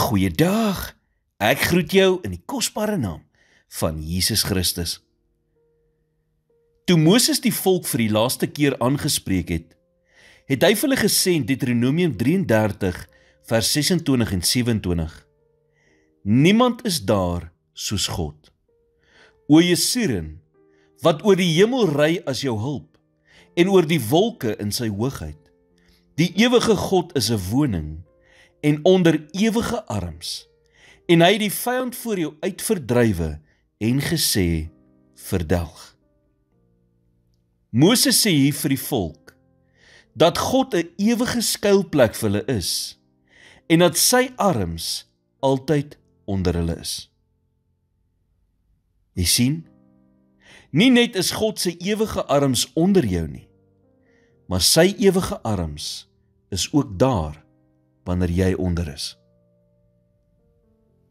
Goeiedag, ek groet jou in die kosbare naam van Jesus Christus. Toe Moses die volk vir die laaste keer aangespreek het, het hy vir hulle gesê in Deuteronomium 33 vers 26 en 27, Niemand is daar soos God. O Jesuren, wat oor die hemel ry as jou hulp, en oor die wolke in sy hoogheid. Die ewige God is 'n woning, en onder ewige arms, en hy het die vyand voor jou uit verdrywe, en gesê, verdelg. Moses sê hier vir die volk, dat God 'n ewige skuilplek vir hulle is, en dat sy arms altyd onder hulle is. Jy sien, nie net is God sy ewige arms onder jou nie, maar sy ewige arms is ook daar, wanneer jy onder is.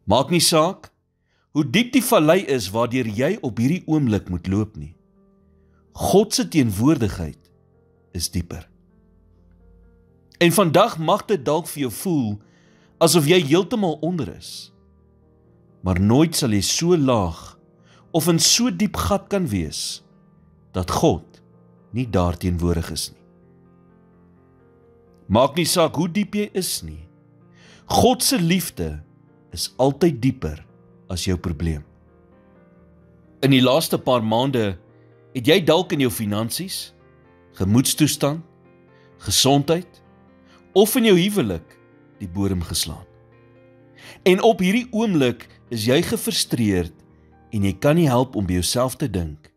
Maak nie saak, hoe diep die vallei is waardeur jy op hierdie oomblik moet loop nie. God se teenwoordigheid is dieper. En vandag mag dit dalk vir jou voel, asof jy heeltemal onder is. Maar nooit sal jy so laag, of in so diep gat kan wees, dat God nie daar teenwoordig is nie. Maak nie saak hoe diep jy is nie. God se liefde is altyd dieper as jou probleem. In die laaste paar maande het jy dalk in jou finansies, gemoedstoestand, gesondheid of in jou huwelik die bodem geslaan. En op hierdie oomblik is jy gefrustreerd en jy kan nie help om by jouself te dink,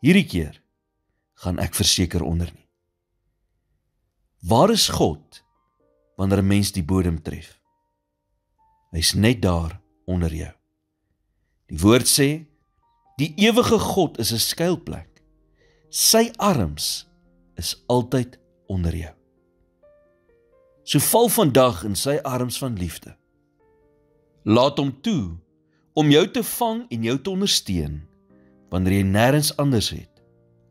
hierdie keer gaan ek verseker onder nie. Waar is God wanneer 'n mens die bodem tref? Hy's net daar onder jou. Die woord sê, die ewige God is 'n skuilplek. Sy arms is altyd onder jou. So val vandag in sy arms van liefde. Laat hom toe om jou te vang en jou te ondersteun, wanneer jy nêrens anders het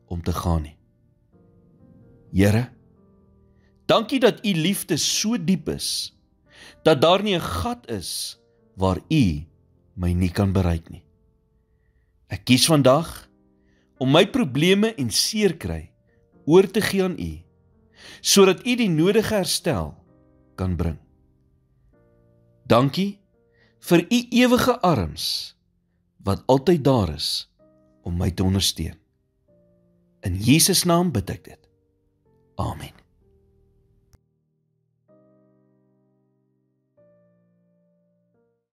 om te gaan nie. Here, dankie dat u liefde so diep is, dat daar nie 'n gat is waar u my nie kan bereik nie. Ek kies vandag om my probleme en seerkry oor te gee aan u, sodat u die nodige herstel kan bring. Dankie vir u ewige arms, wat altyd daar is om my te ondersteun. In Jesus naam bid ek dit. Amen.